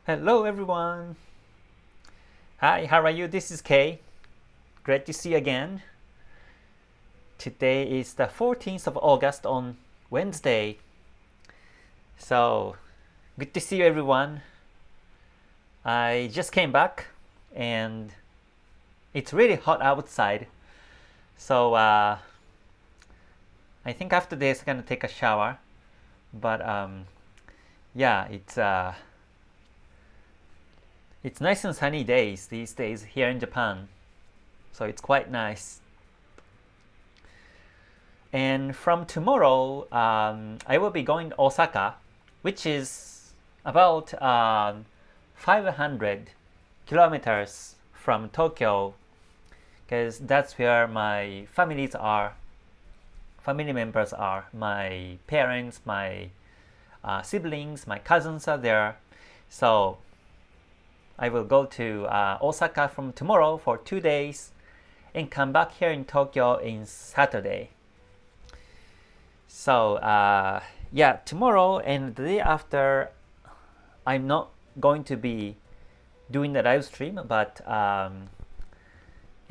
Hello everyone. Hi, how are you? This is Kay. Great to see you again. Today is the 14th of August on Wednesday. So, good to see you everyone. I just came back and it's really hot outside. So, I think after this I'm gonna take a shower. But yeah, it's nice and sunny days these days here in Japan, so it's quite nice. And from tomorrow, I will be going to Osaka, which is about 500 kilometers from Tokyo, because that's where my family members are. My parents, my siblings, my cousins are there. So I will go to Osaka from tomorrow for 2 days and come back here in Tokyo in Saturday. So yeah, tomorrow and the day after, I'm not going to be doing the live stream, but yeah,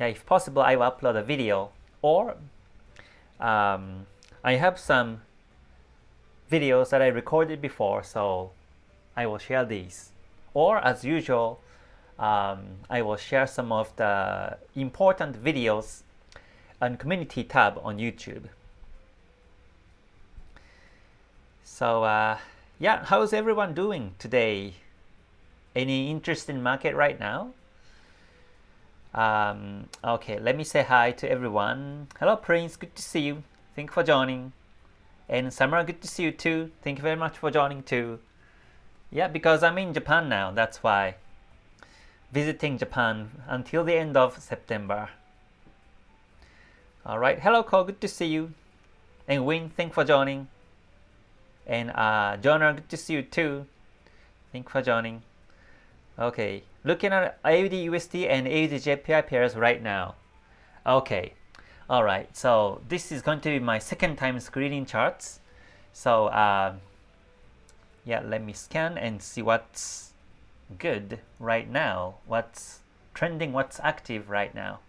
if possible, I will upload a video, or I have some videos that I recorded before, so I will share these. Or as usual, I will share some of the important videos on community tab on YouTube. So yeah, how's everyone doing today? Any interest in market right now? Okay, let me say hi to everyone. Hello Prince, good to see you. Thank you for joining. And Summer, good to see you too. Thank you very much for joining too. Yeah, because I'm in Japan now, that's why. Visiting Japan until the end of September. Alright, hello Cole, good to see you. And Win, thanks for joining. And Jonah, good to see you too. Thanks for joining. Okay, looking at AUD USD and AUD JPY pairs right now. Okay, alright, so this is going to be my second time screening charts. So yeah, let me scan and see what's good right now, what's trending, what's active right now.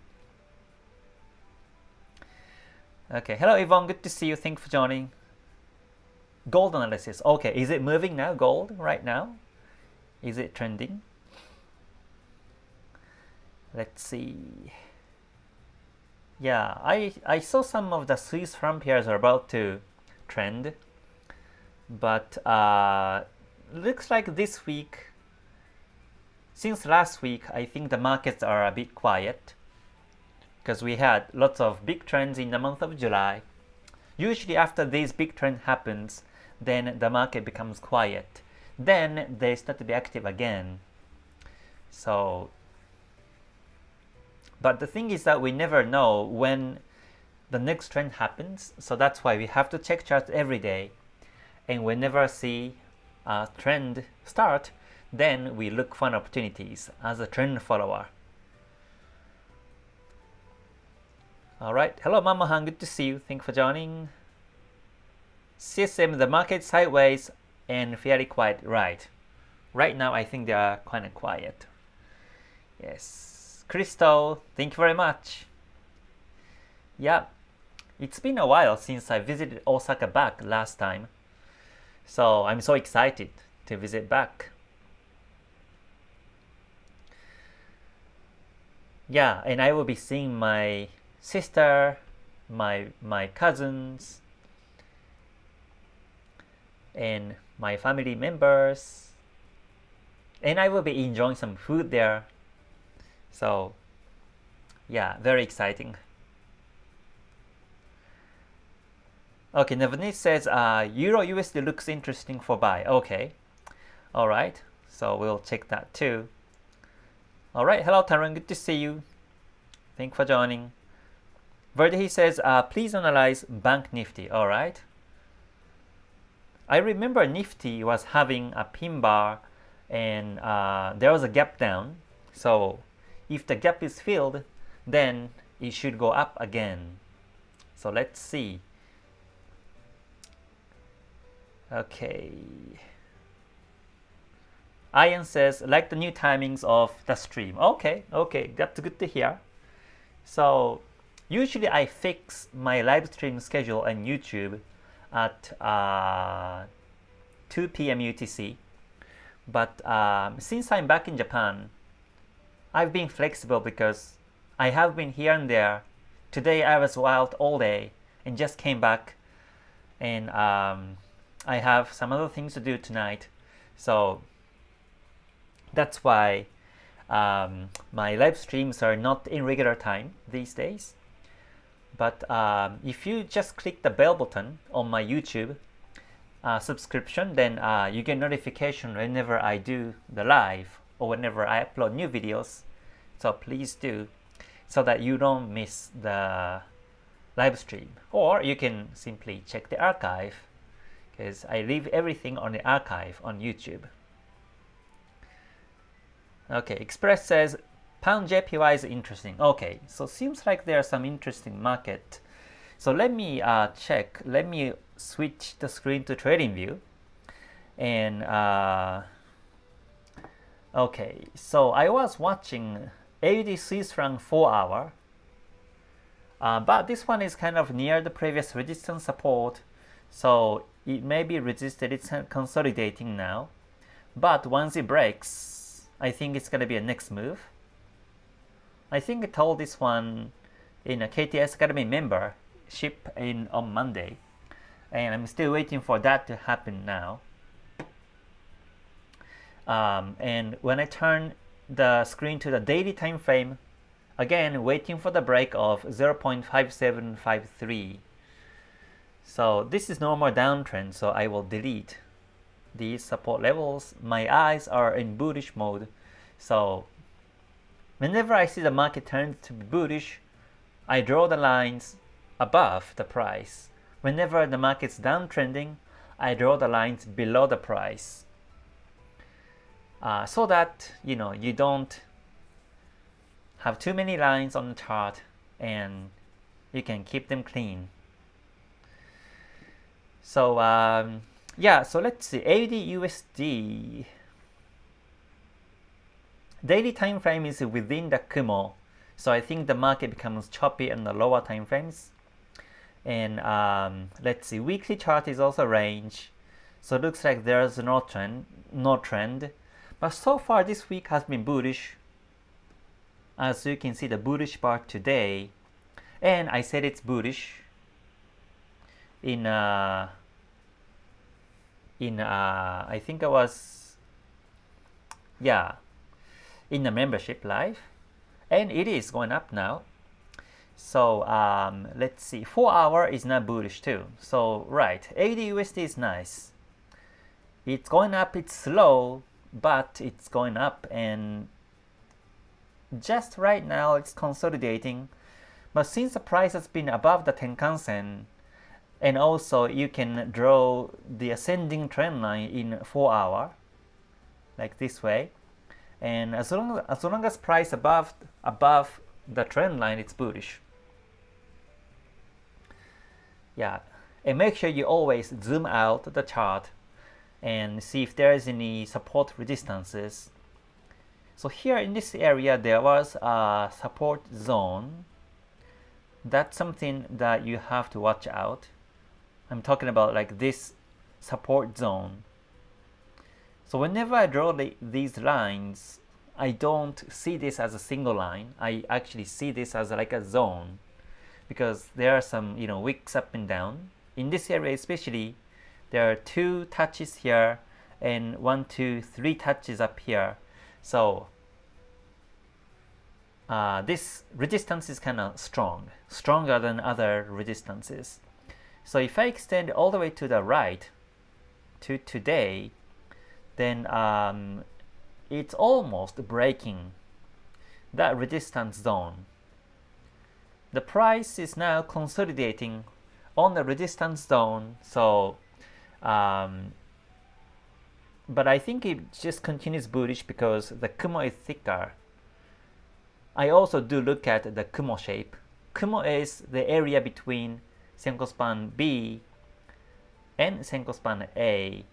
Okay, hello Yvonne, good to see you, thanks for joining. Gold analysis. Okay, is it moving now, gold right now? Is it trending? Let's see. Yeah, I saw some of the Swiss franc pairs are about to trend, but looks like this week, since last week, I think the markets are a bit quiet because we had lots of big trends in the month of July. Usually after this big trend happens, then the market becomes quiet. Then they start to be active again. So, but the thing is that we never know when the next trend happens. So that's why we have to check charts every day. And whenever see a trend start, then we look for opportunities as a trend follower. Alright, hello Mamahan, good to see you, thanks for joining. CSM, the market sideways and fairly quiet, right. Right now I think they are kind of quiet. Yes, Crystal, thank you very much. Yeah, it's been a while since I visited Osaka back last time. So I'm so excited to visit back. Yeah, and I will be seeing my sister, my cousins, and my family members, and I will be enjoying some food there. So yeah, very exciting. Okay, Navneet says Euro USD looks interesting for buy. Okay, all right, so we'll check that too. All right, hello Taran, good to see you. Thanks for joining. Verdi says, please analyze Bank Nifty. All right. I remember Nifty was having a pin bar and there was a gap down. So if the gap is filled, then it should go up again. So let's see. Okay. Ian says, like the new timings of the stream. Okay, that's good to hear. So usually I fix my live stream schedule on YouTube at 2 p.m. UTC. But since I'm back in Japan, I've been flexible because I have been here and there. Today I was out all day and just came back, and I have some other things to do tonight. So that's why my live streams are not in regular time these days. But if you just click the bell button on my YouTube subscription, then you get notification whenever I do the live or whenever I upload new videos. So please do, so that you don't miss the live stream. Or you can simply check the archive, because I leave everything on the archive on YouTube. Okay, Express says Pound JPY is interesting. Okay, so seems like there's some interesting market. So let me check. Let me switch the screen to TradingView. And okay, so I was watching AUD Swiss franc 4 hour. But this one is kind of near the previous resistance support. So it may be resisted. It's consolidating now. But once it breaks, I think it's going to be a next move. I think I told this one in a KTS Academy membership on Monday, and I'm still waiting for that to happen now. And when I turn the screen to the daily time frame, again waiting for the break of 0.5753. So this is normal downtrend, so I will delete these support levels. My eyes are in bullish mode, so whenever I see the market turn to bullish, I draw the lines above the price. Whenever the market's downtrending, I draw the lines below the price, so that you don't have too many lines on the chart and you can keep them clean. So yeah, so let's see, AUD USD. Daily time frame is within the Kumo, so I think the market becomes choppy in the lower time frames. And let's see, weekly chart is also range, so it looks like there's no trend. But so far this week has been bullish. As you can see, the bullish part today, and I said it's bullish in I think I was, yeah, in the membership live, and it is going up now. So let's see, 4 hour is not bullish too. So right, AUD USD is nice. It's going up, it's slow, but it's going up, and just right now it's consolidating. But since the price has been above the Tenkan-sen, and also you can draw the ascending trend line in 4 hour like this way, and as long as price above the trend line, it's bullish. Yeah, and make sure you always zoom out the chart and see if there is any support resistances. So here in this area there was a support zone. That's something that you have to watch out. I'm talking about like this support zone. So whenever I draw these lines, I don't see this as a single line. I actually see this as like a zone, because there are some wicks up and down. In this area especially, there are 2 touches here and 1, 2, 3 touches up here. So this resistance is kind of stronger than other resistances. So if I extend all the way to the right to today, then it's almost breaking that resistance zone. The price is now consolidating on the resistance zone. So but I think it just continues bullish because the Kumo is thicker. I also do look at the Kumo shape. Kumo is the area between Senko span B and Senko span A.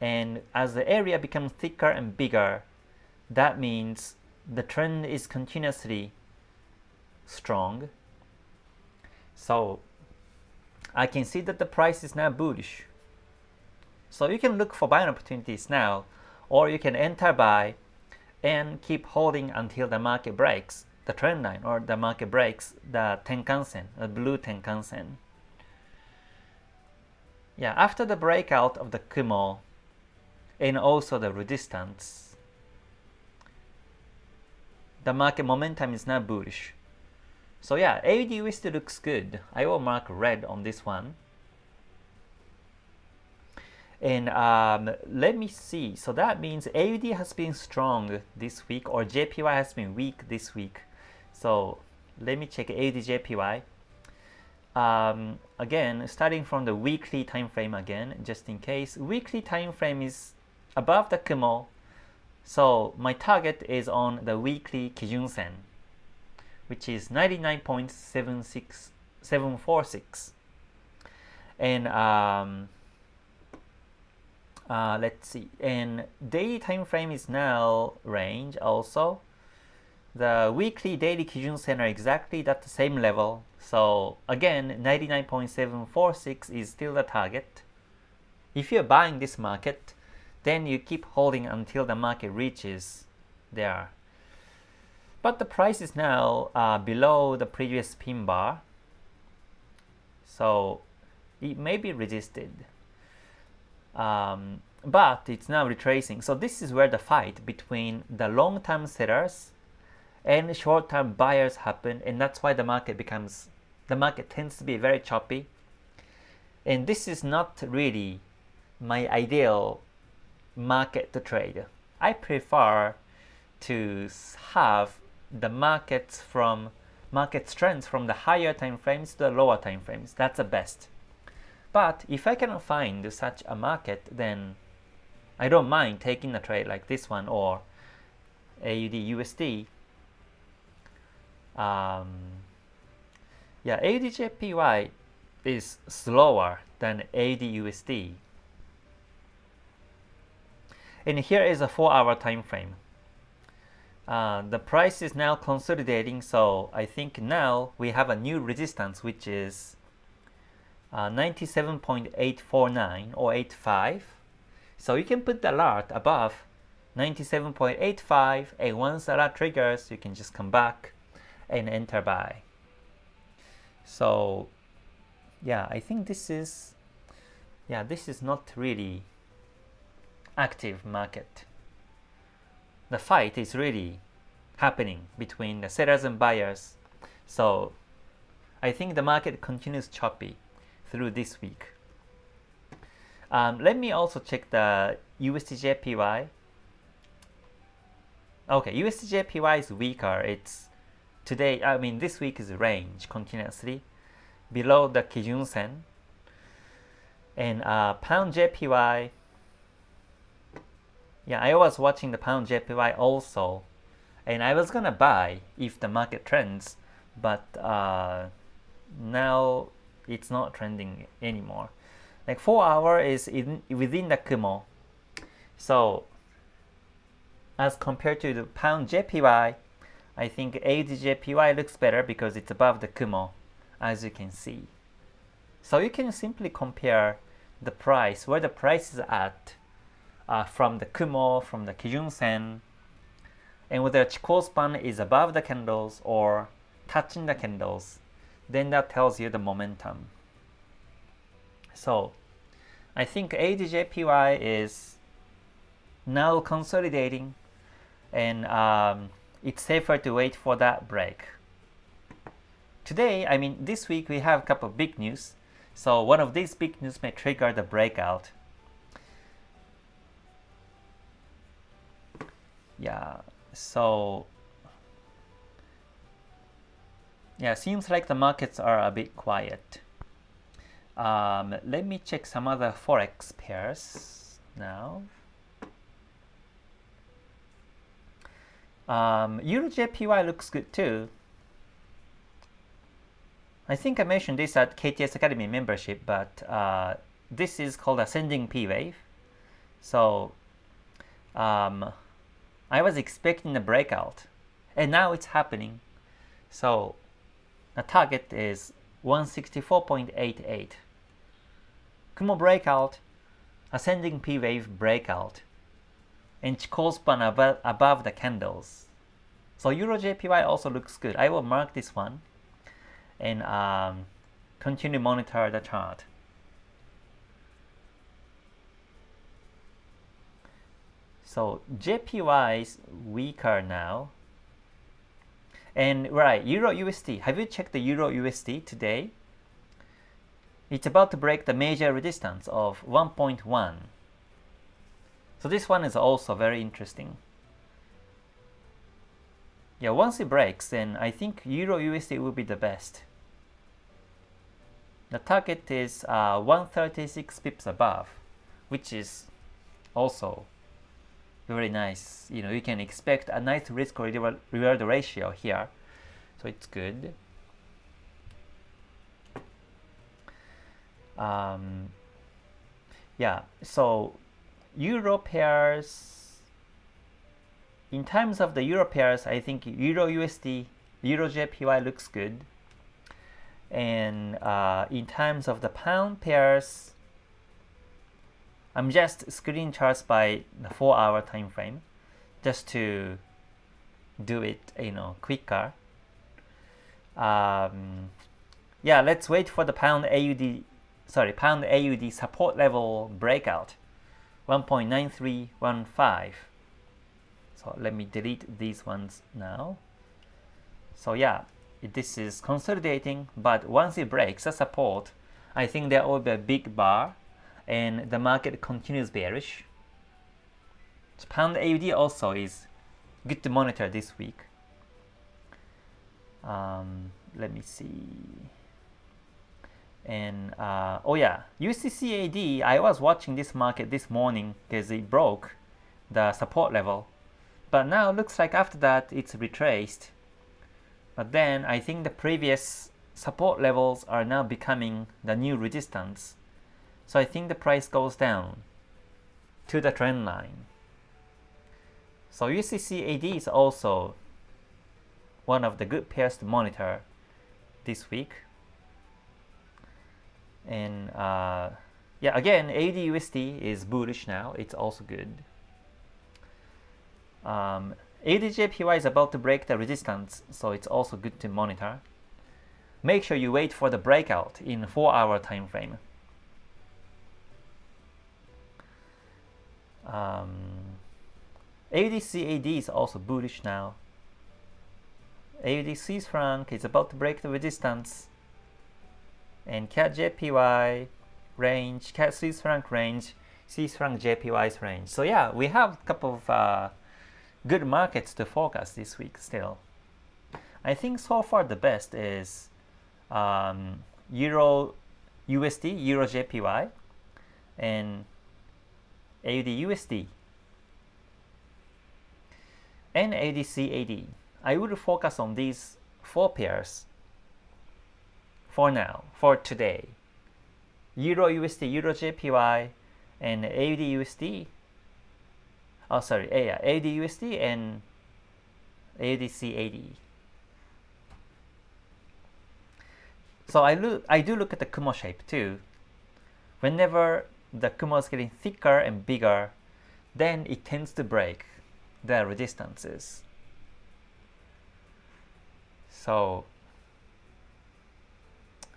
and as the area becomes thicker and bigger, that means the trend is continuously strong. So I can see that the price is now bullish. So you can look for buying opportunities now, or you can enter buy and keep holding until the market breaks the trend line, or the market breaks the Tenkan-sen, the blue Tenkan-sen. Yeah, after the breakout of the Kumo and also the resistance, the market momentum is now bullish. So yeah, AUD-USD looks good. I will mark red on this one. And let me see. So that means AUD has been strong this week, or JPY has been weak this week. So let me check AUD JPY. Again, starting from the weekly time frame again, just in case. Weekly time frame is above the Kumo. So my target is on the weekly Kijun-sen, which is 99.746. And let's see. And daily time frame is now range also. The weekly daily Kijun-sen are exactly at the same level. So again, 99.746 is still the target. If you're buying this market, then you keep holding until the market reaches there. But the price is now below the previous pin bar. So it may be resisted. But it's now retracing. So this is where the fight between the long-term sellers and short-term buyers happen, and that's why the market tends to be very choppy. And this is not really my ideal market to trade. I prefer to have the market trends from the higher time frames to the lower time frames. That's the best. But if I cannot find such a market, then I don't mind taking a trade like this one, or AUD-USD. Yeah, AUD-JPY is slower than AUD-USD. And here is a 4-hour time frame. The price is now consolidating, so I think now we have a new resistance, which is 97.849 or 85. So you can put the alert above 97.85, and once the alert triggers, you can just come back and enter buy. So yeah, I think this is not really active market. The fight is really happening between the sellers and buyers. So I think the market continues choppy through this week. Let me also check the USD-JPY. Okay, USD-JPY is weaker. It's today, this week is range continuously below the Kijun-sen. And Pound-JPY, yeah, I was watching the Pound-JPY also, and I was gonna buy if the market trends, but now it's not trending anymore. Like 4 hour is within the Kumo. So as compared to the Pound-JPY, I think AUD-JPY looks better because it's above the Kumo, as you can see. So you can simply compare the price, where the price is at, from the Kumo, from the Kijun-sen, and whether Chikou span is above the candles or touching the candles, then that tells you the momentum. So I think AUD-JPY is now consolidating, and it's safer to wait for that break. Today, this week we have a couple of big news. So one of these big news may trigger the breakout. Yeah, so yeah, seems like the markets are a bit quiet. Let me check some other Forex pairs now. Euro-JPY looks good too. I think I mentioned this at KTS Academy membership, but this is called ascending P wave. So I was expecting a breakout, and now it's happening. So the target is 164.88. Kumo breakout, ascending P wave breakout, and Chikou span above the candles. So Euro JPY also looks good. I will mark this one and continue monitor the chart. So JPY is weaker now. And right, Euro USD. Have you checked the Euro USD today? It's about to break the major resistance of 1.1. So this one is also very interesting. Yeah, once it breaks, then I think Euro USD will be the best. The target is 136 pips above, which is also very nice. You know, you can expect a nice risk reward ratio here, so it's good. Yeah, so Euro pairs. In terms of the Euro pairs, I think Euro USD, Euro JPY looks good. And in terms of the pound pairs, I'm just screen charts by the 4-hour time frame, just to do it, you know, quicker. Yeah, let's wait for the pound AUD support level breakout, 1.9315. So let me delete these ones now. So yeah, this is consolidating, but once it breaks the support, I think there will be a big bar and the market continues bearish. So pound AUD also is good to monitor this week. Let me see. And oh yeah, USD CAD, I was watching this market this morning because it broke the support level, but now it looks like after that it's retraced. But then I think the previous support levels are now becoming the new resistance. So I think the price goes down to the trend line. So USD CAD is also one of the good pairs to monitor this week. And yeah, again, AUD USD is bullish now. It's also good. AUD JPY is about to break the resistance, so it's also good to monitor. Make sure you wait for the breakout in 4-hour time frame. AUD CAD is also bullish now. AUD Swiss franc is about to break the resistance. And CAD JPY range, CAD Swiss franc range, Swiss franc JPY's range. So yeah, we have a couple of good markets to focus this week still. I think so far the best is Euro USD, Euro JPY, and AUD USD, and AUD CAD. I would focus on these 4 pairs for now, for today. Euro USD, Euro JPY, and AUD USD. Oh, sorry, yeah, AUD USD and AUD CAD. So I do look at the Kumo shape too. Whenever the Kumo is getting thicker and bigger, then it tends to break the resistances. So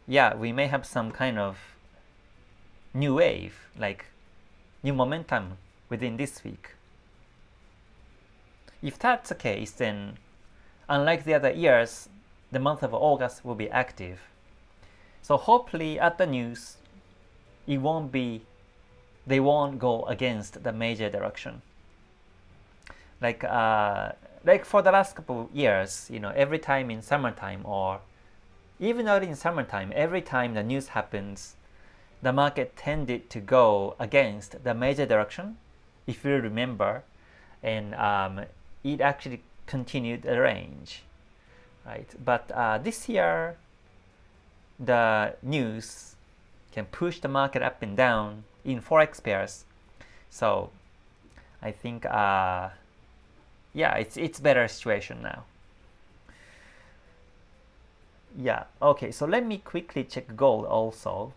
yeah, we may have some kind of new wave, like new momentum within this week. If that's the case, then unlike the other years, the month of August will be active. So hopefully at the news, they won't go against the major direction. Like for the last couple of years, you know, every time in summertime, or even not in summertime, every time the news happens, the market tended to go against the major direction, if you remember, and it actually continued a range, right? But this year, the news can push the market up and down in Forex pairs. So I think yeah, it's better situation now. Yeah, okay, so let me quickly check gold also.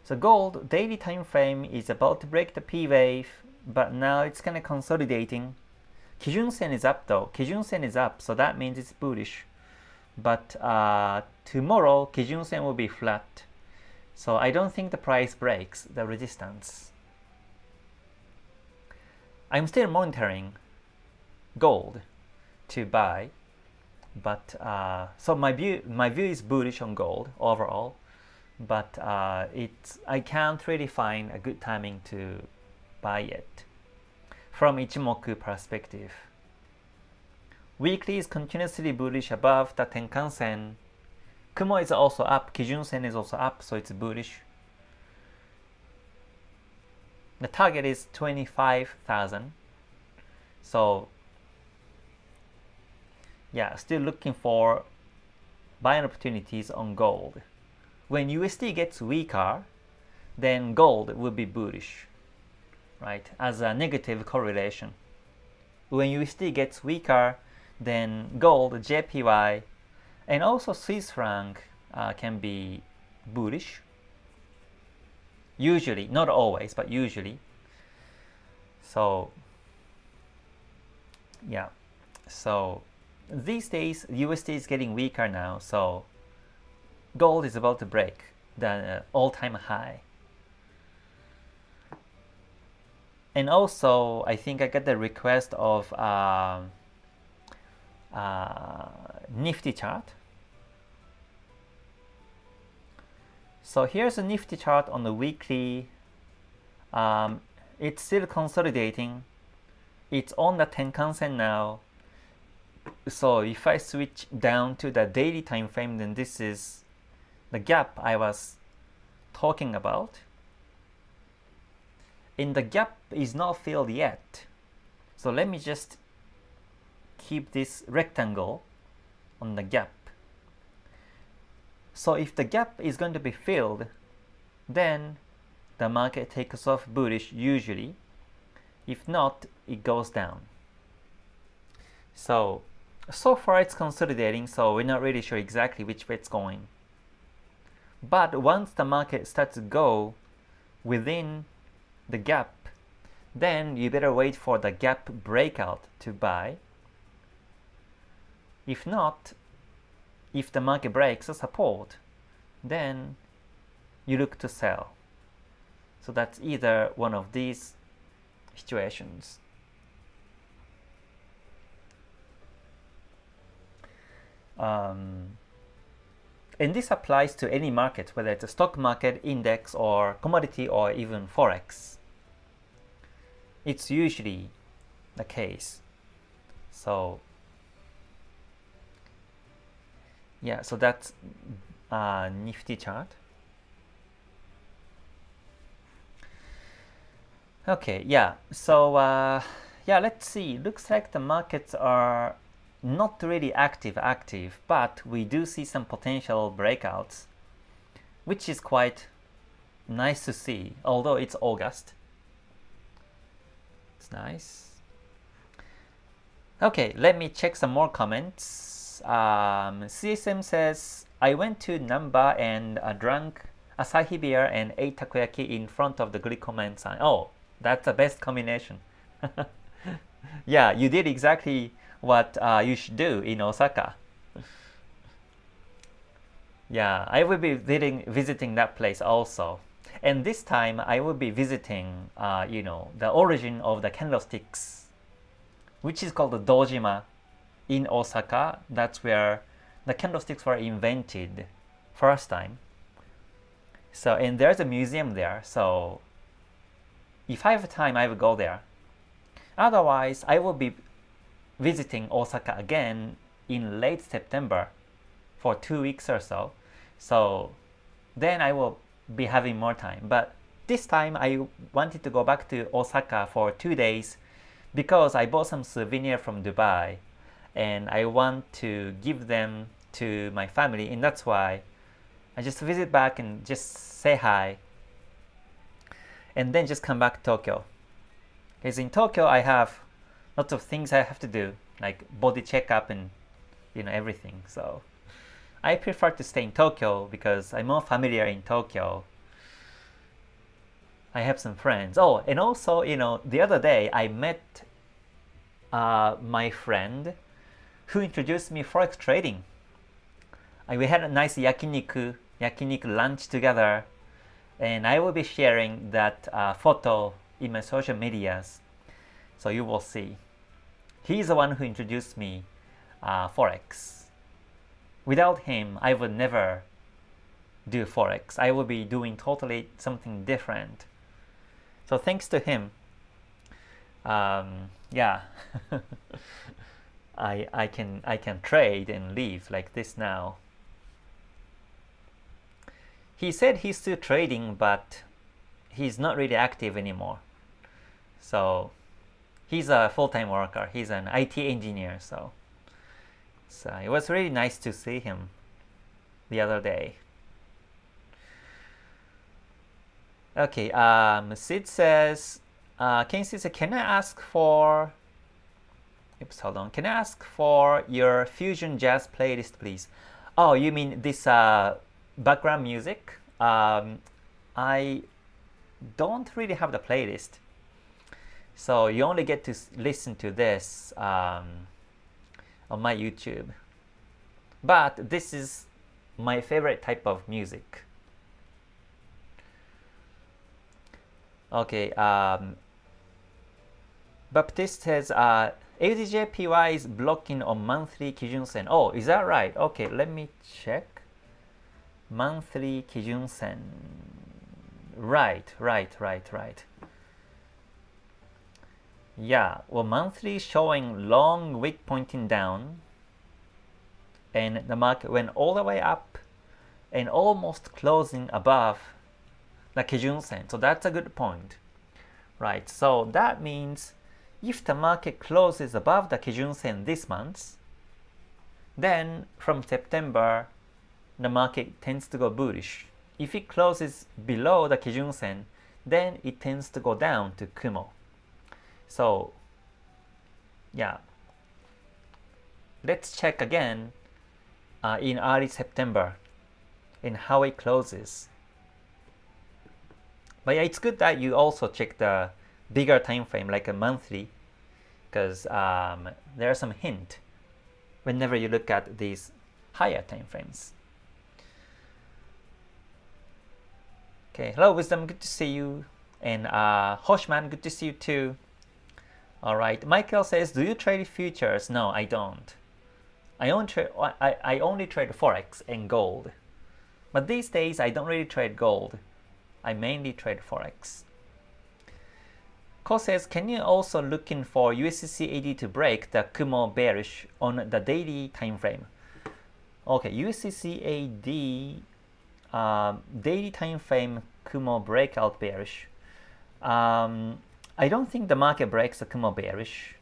So gold daily time frame is about to break the P wave, but now it's kind of consolidating. Kijun Sen is up though. Kijun Sen is up, so that means it's bullish. But tomorrow Kijun Sen will be flat. So I don't think the price breaks the resistance. I'm still monitoring gold to buy, but so my view is bullish on gold overall, but I can't really find a good timing to buy it from Ichimoku perspective. Weekly is continuously bullish above the Tenkan Sen. Kumo is also up, Kijun Sen is also up, so it's bullish. The target is 25,000. So yeah, still looking for buying opportunities on gold. When USD gets weaker, then gold will be bullish, right? As a negative correlation. When USD gets weaker, then gold, JPY, and also Swiss franc can be bullish. Usually, not always, but usually. So yeah, so these days USD is getting weaker now, so gold is about to break the all-time high. And also I think I got the request of Nifty chart. So here's a Nifty chart on the weekly. It's still consolidating. It's on the Tenkan Sen now. So if I switch down to the daily time frame, then this is the gap I was talking about. And the gap is not filled yet. So let me just keep this rectangle on the gap. So if the gap is going to be filled, then the market takes off bullish usually. If not, it goes down. So far it's consolidating, so we're not really sure exactly which way it's going. But once the market starts to go within the gap, then you better wait for the gap breakout to buy. If not, if the market breaks a support, then you look to sell. So that's either one of these situations. And this applies to any market, whether it's a stock market, index, or commodity, or even Forex. It's usually the case. So yeah, so that's Nifty chart. Okay, yeah, so yeah, let's see. Looks like the markets are not really active, but we do see some potential breakouts, which is quite nice to see, although it's August. It's nice. Okay, let me check some more comments. CSM says, I went to Namba and drank Asahi beer and ate takoyaki in front of the Glicoman sign. Oh, that's the best combination. Yeah, you did exactly what you should do in Osaka. Yeah, I will be visiting that place also. And this time I will be visiting, the origin of the candlesticks, which is called the Dojima in Osaka. That's where the candlesticks were invented first time. So, and there's a museum there. So if I have time, I will go there. Otherwise, I will be visiting Osaka again in late September for 2 weeks or so. So then I will be having more time. But this time I wanted to go back to Osaka for 2 days because I bought some souvenir from Dubai and I want to give them to my family, and that's why I just visit back and just say hi. and then just come back to Tokyo. Because in Tokyo, I have lots of things I have to do, like body checkup and everything. So I prefer to stay in Tokyo because I'm more familiar in Tokyo. I have some friends. Oh, and also, the other day I met my friend who introduced me Forex trading. We had a nice yakiniku lunch together, and I will be sharing that photo in my social medias, so you will see. He's the one who introduced me Forex. Without him, I would never do Forex. I would be doing totally something different. So thanks to him, yeah, I can trade and live like this now. He said he's still trading, but he's not really active anymore. So he's a full-time worker. He's an IT engineer. So it was really nice to see him the other day. Okay, Sid says, can I ask for, can I ask for your fusion jazz playlist, please? Oh, you mean this background music? I don't really have the playlist, so you only get to listen to this on my YouTube. But this is my favorite type of music. Okay, Baptiste says AUDJPY is blocking on monthly Kijun Sen. Oh, is that right? Okay, let me check. Monthly Kijun Sen. Right. Yeah, well, monthly showing long wick pointing down, and the market went all the way up and almost closing above the Kijun Sen. So that's a good point. Right, so that means if the market closes above the Kijun Sen this month, then from September, the market tends to go bullish. If it closes below the Kijun Sen, then it tends to go down to Kumo. So, yeah. Let's check again in early September in how it closes. But yeah, it's good that you also check the bigger time frame, like a monthly, because there are some hint whenever you look at these higher time frames. Okay, hello Wisdom, good to see you. And Hoshman, good to see you too. All right, Michael says, do you trade futures? No, I don't. I only trade Forex and gold. But these days, I don't really trade gold. I mainly trade Forex. Ko says, can you also looking for USCCAD to break the Kumo bearish on the daily time frame? Okay, USCCAD daily time frame Kumo breakout bearish. I don't think the market breaks the Kumo bearish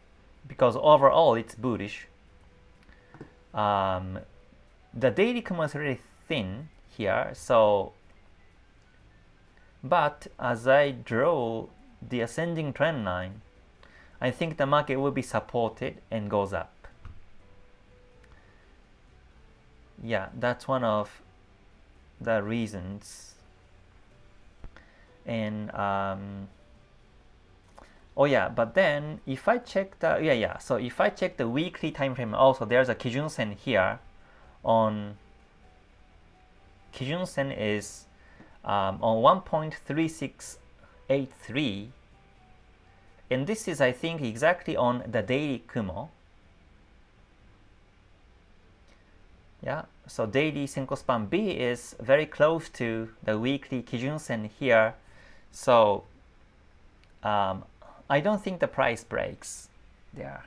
because overall it's bullish. The daily Kumo is really thin here, so but as I draw the ascending trend line, I think the market will be supported and goes up. Yeah, that's one of the reasons. And oh yeah, but then if I check the so if I check the weekly time frame, also there's a Kijun Sen here. On Kijun Sen is on 1.3683, and this is, I think, exactly on the daily Kumo. Yeah, so daily Senko span B is very close to the weekly Kijun Sen here, so I don't think the price breaks there.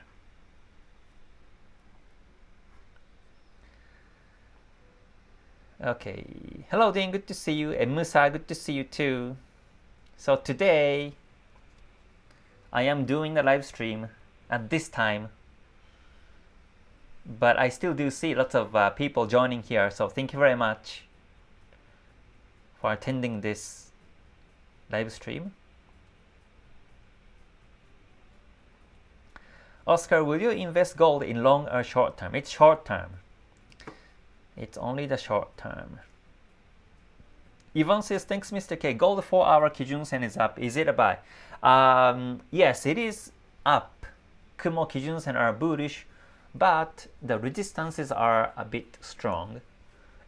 Okay, hello Dean, good to see you, and Musa, good to see you too. So today I am doing the live stream at this time, but I still do see lots of people joining here, so thank you very much for attending this live stream. Oscar, will you invest gold in long or short term? It's short term. It's only the short term. Ivan says, thanks Mr. K. Gold 4-hour Kijun-sen is up. Is it a buy? Yes, it is up. Kumo Kijun-sen are bullish, but the resistances are a bit strong.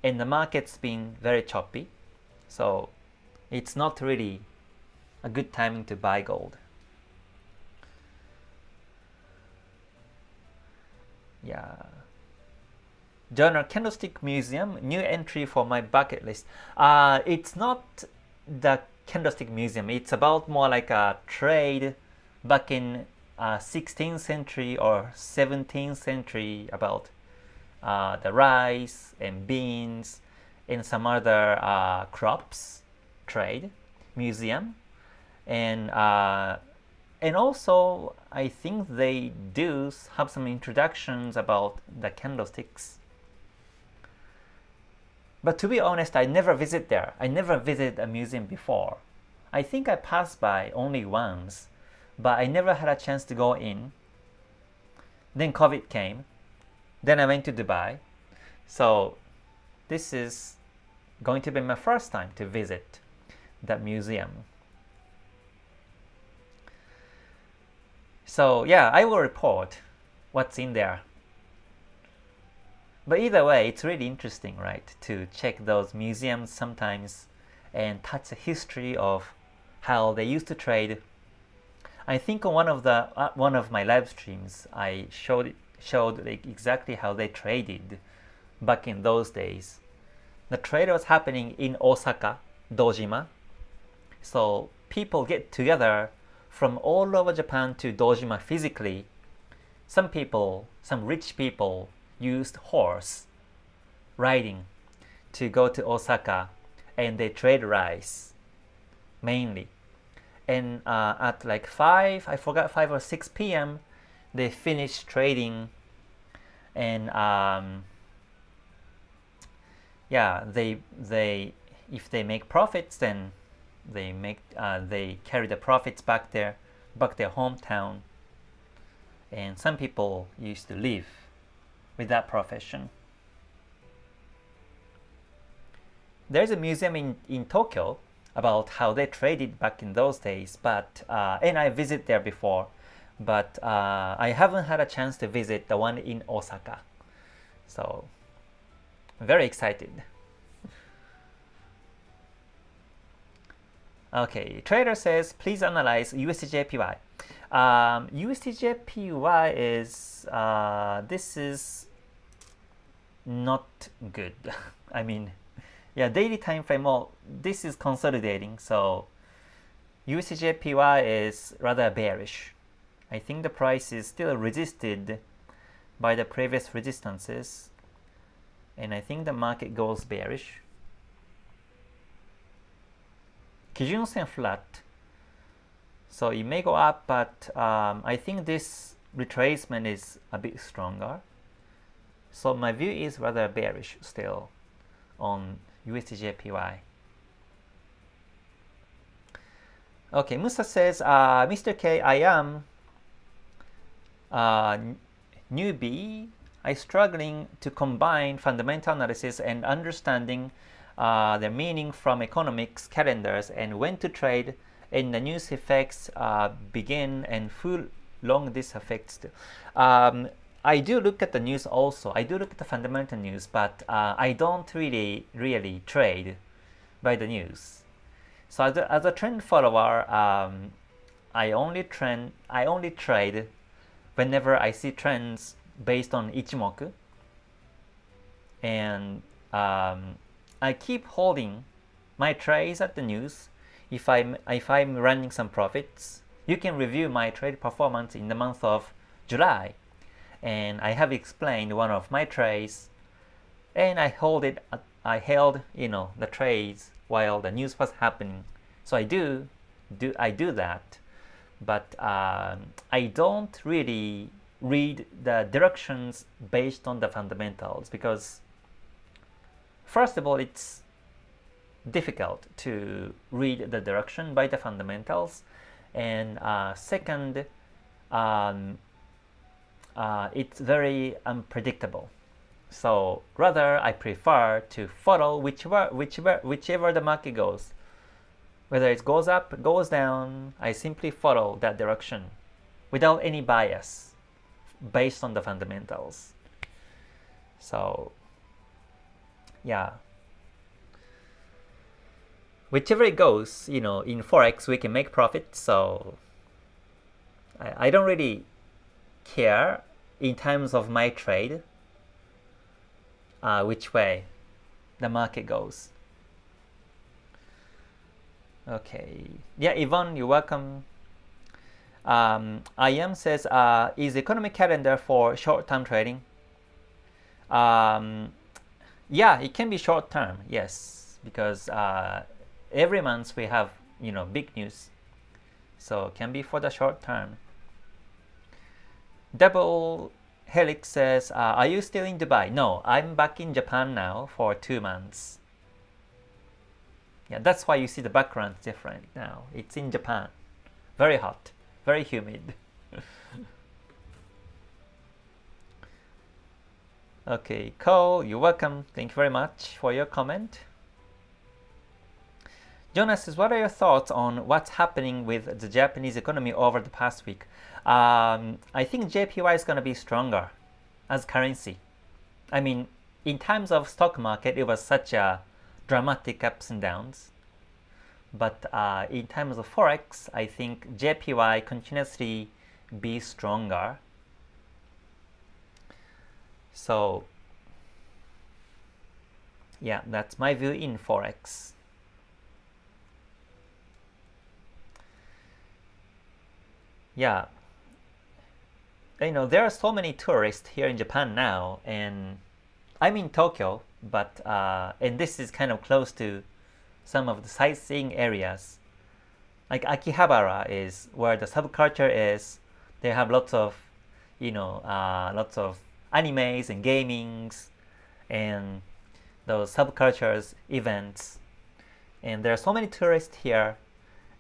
And the market's been very choppy. So it's not really a good timing to buy gold. Yeah. Journal Candlestick Museum, new entry for my bucket list. It's not the Candlestick Museum. It's about more like a trade back in 16th century or 17th century about the rice and beans and some other crops trade museum. And also I think they do have some introductions about the candlesticks. But to be honest, I never visit there. I never visited a museum before. I think I passed by only once, but I never had a chance to go in. Then COVID came. Then I went to Dubai. So this is going to be my first time to visit that museum. So yeah, I will report what's in there. But either way, it's really interesting, right, to check those museums sometimes and touch the history of how they used to trade. I think on one of my live streams, I showed like exactly how they traded back in those days. The trade was happening in Osaka, Dojima. So people get together from all over Japan to Dojima physically. Some rich people used horse riding to go to Osaka, and they trade rice mainly. And at like 5 or 6 p.m. they finish trading, and yeah, they if they make profits, then they carry the profits back their hometown. And some people used to live with that profession. There's a museum in Tokyo about how they traded back in those days, but and I visited there before, but I haven't had a chance to visit the one in Osaka. So I'm very excited. Okay, trader says, please analyze USDJPY. USDJPY is this is not good. I mean, yeah, daily time frame. Well, this is consolidating, so USDJPY is rather bearish. I think the price is still resisted by the previous resistances, and I think the market goes bearish. Kijun-sen flat, so it may go up, but I think this retracement is a bit stronger. So my view is rather bearish still on USDJPY. Okay, Musa says, Mr. K, I am newbie. I'm struggling to combine fundamental analysis and understanding the meaning from economics calendars and when to trade, and the news effects begin and full long this affects. I do look at the news also. I do look at the fundamental news, but I don't really trade by the news. So as a trend follower, I only trade whenever I see trends based on Ichimoku, and I keep holding my trades at the news. If I'm running some profits, you can review my trade performance in the month of July, and I have explained one of my trades, and I held the trades while the news was happening. So I do that, but I don't really read the directions based on the fundamentals, because first of all, it's difficult to read the direction by the fundamentals, and second, it's very unpredictable. So rather, I prefer to follow whichever the market goes. Whether it goes up, goes down, I simply follow that direction without any bias based on the fundamentals. So, yeah. Whichever it goes, in Forex, we can make profit. So, I don't really care in terms of my trade which way the market goes. Okay. Yeah, Yvonne, you're welcome. IM says, is economic calendar for short-term trading? Yeah, it can be short-term, yes, because every month we have, big news. So it can be for the short term. Double Helix says, are you still in Dubai? No, I'm back in Japan now for 2 months. Yeah, that's why you see the background different now. It's in Japan. Very hot, very humid. Okay, Cole, you're welcome. Thank you very much for your comment. Jonas says, what are your thoughts on what's happening with the Japanese economy over the past week? I think JPY is going to be stronger as currency. I mean, in terms of stock market, it was such a dramatic ups and downs. But in terms of Forex, I think JPY continuously be stronger. So, yeah, that's my view in Forex. Yeah, there are so many tourists here in Japan now, and I'm in Tokyo, but and this is kind of close to some of the sightseeing areas. Like Akihabara is where the subculture is. They have lots of, lots of animes and gamings, and those subcultures events. And there are so many tourists here,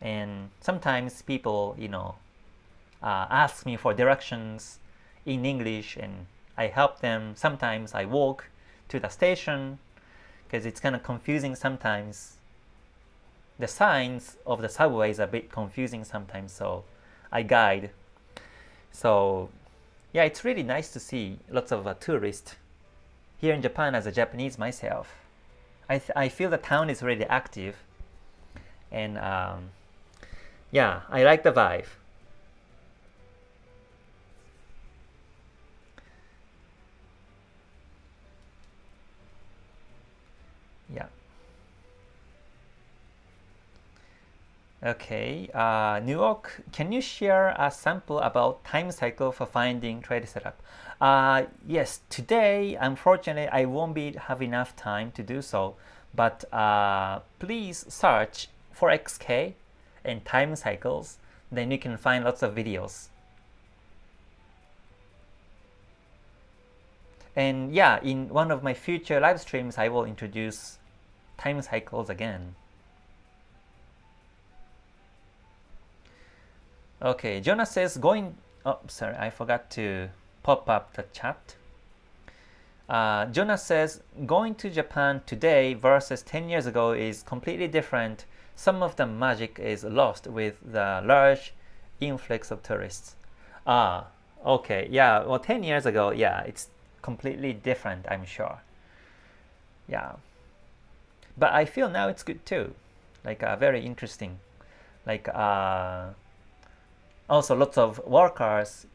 and sometimes people, ask me for directions in English, and I help them. Sometimes I walk to the station because it's kind of confusing sometimes. The signs of the subway is a bit confusing sometimes, so I guide. So yeah, it's really nice to see lots of tourists here in Japan as a Japanese myself. I feel the town is really active, and yeah, I like the vibe. Yeah. Okay. New York, can you share a sample about time cycle for finding trade setup? Yes, today, unfortunately, I won't have enough time to do so. But please search for XK and time cycles. Then you can find lots of videos. And yeah, in one of my future live streams, I will introduce time cycles again. Okay, Jonas says sorry, I forgot to pop up the chat. Jonas says, going to Japan today versus 10 years ago is completely different. Some of the magic is lost with the large influx of tourists. Okay, yeah, well, 10 years ago, yeah, it's completely different, I'm sure. Yeah. But I feel now it's good too. Like, very interesting. Like, also lots of workers,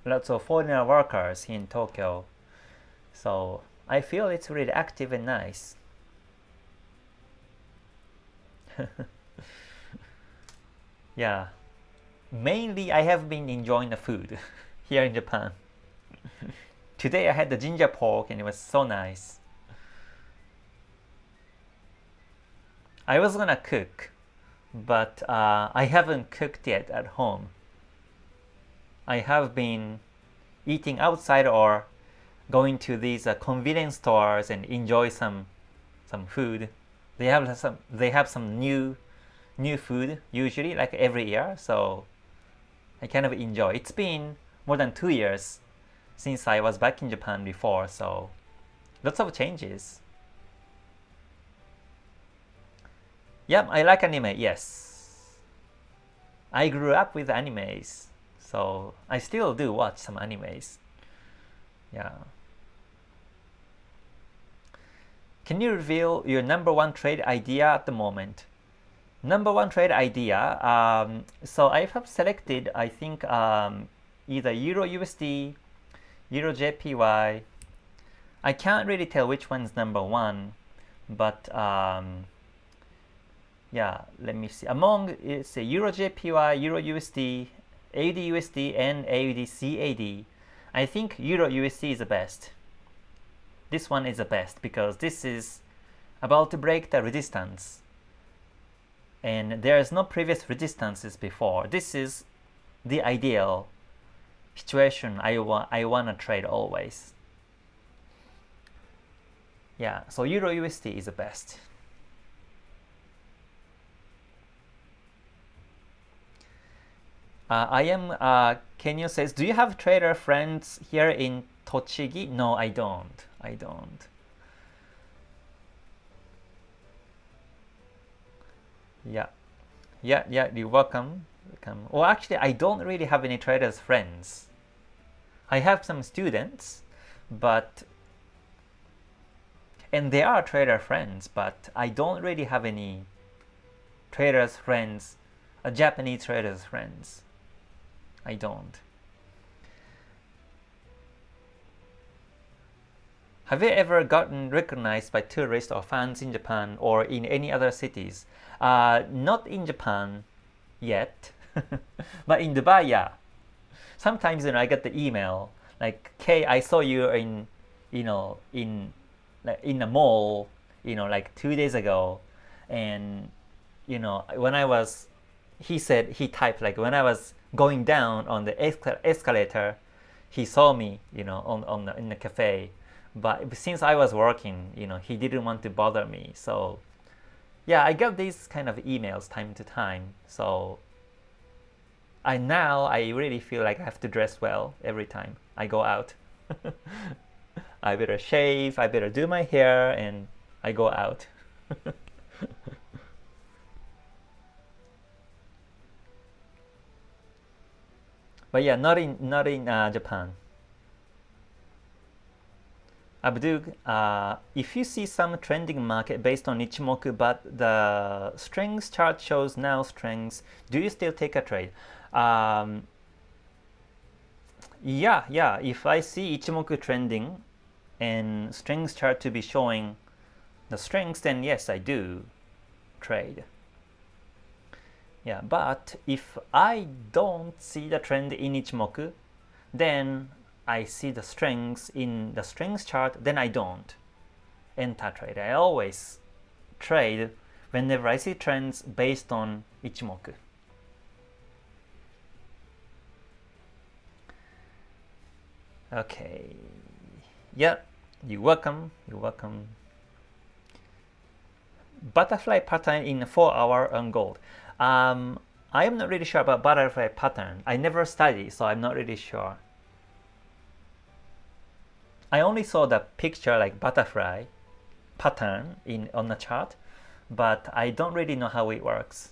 lots of foreigner workers in Tokyo. So I feel it's really active and nice. Yeah. Mainly I have been enjoying the food here in Japan. Today I had the ginger pork and it was so nice. I was gonna cook, but I haven't cooked yet at home. I have been eating outside or going to these convenience stores and enjoy some food. They have some new food usually, like every year, so I kind of enjoy. It's been more than 2 years since I was back in Japan before, so lots of changes. Yep, I like anime, yes. I grew up with animes, so I still do watch some animes. Yeah. Can you reveal your number one trade idea at the moment? Number one trade idea, so I have selected, I think, either Euro USD, Euro JPY. I can't really tell which one's number one, but yeah, let me see. Among, it's a Euro JPY, Euro USD, AUD USD, and AUD CAD. I think Euro USD is the best. This one is the best because this is about to break the resistance. And there is no previous resistances before. This is the ideal situation I want to trade always. Yeah, so Euro USD is the best. Kenyo says, do you have trader friends here in Tochigi? No, I don't. I don't. Yeah, you're welcome. Well, actually, I don't really have any traders friends. I have some students, and they are trader friends, but I don't really have any traders friends, Japanese traders friends. I don't. Have you ever gotten recognized by tourists or fans in Japan or in any other cities? Not in Japan yet, but in Dubai, yeah. Sometimes I get the email like, "Kay, I saw you in a mall, like 2 days ago," and when I was, he typed like when I was going down on the escalator, he saw me, in the cafe. But since I was working, he didn't want to bother me. So yeah, I get these kind of emails time to time. So I really feel like I have to dress well every time I go out. I better shave, I better do my hair, and I go out. But yeah, not in Japan. Abdul, if you see some trending market based on Ichimoku, but the strength chart shows now strengths, do you still take a trade? Yeah. If I see Ichimoku trending and strength chart to be showing the strengths, then yes, I do trade. Yeah, but if I don't see the trend in Ichimoku, then I see the strengths in the strengths chart, then I don't enter trade. I always trade whenever I see trends based on Ichimoku. Okay. Yeah, you're welcome. Butterfly pattern in 4 hour on gold. I am not really sure about butterfly pattern. I never studied, so I'm not really sure. I only saw the picture like butterfly pattern on the chart, but I don't really know how it works.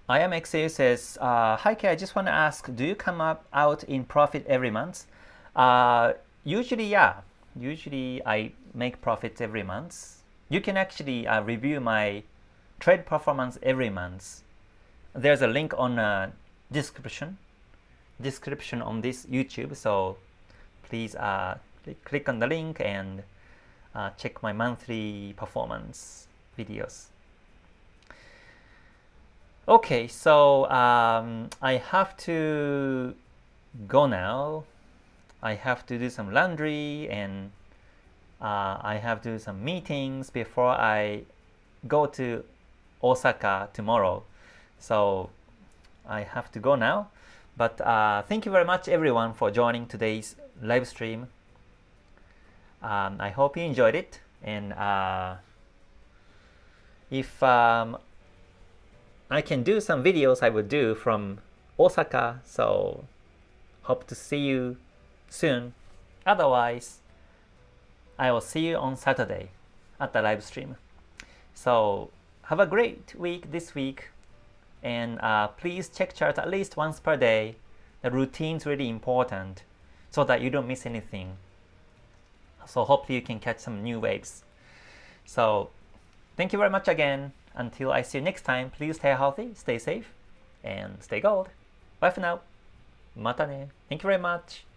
I am XAU says, hi Kay, I just want to ask, do you come out in profit every month? Usually, yeah. Usually I make profits every month. You can actually review my trade performance every month. There's a link on description on this YouTube, so please click on the link and check my monthly performance videos. Okay, so I have to go now. I have to do some laundry and I have to do some meetings before I go to Osaka tomorrow. So I have to go now. But thank you very much everyone for joining today's live stream. I hope you enjoyed it. And if I can do some videos I will do from Osaka, so hope to see you soon. Otherwise, I will see you on Saturday at the live stream. So have a great week this week, and please check chart at least once per day. The routine is really important so that you don't miss anything. So hopefully you can catch some new waves. So thank you very much again. Until I see you next time, please stay healthy, stay safe, and stay gold. Bye for now. またね. Thank you very much.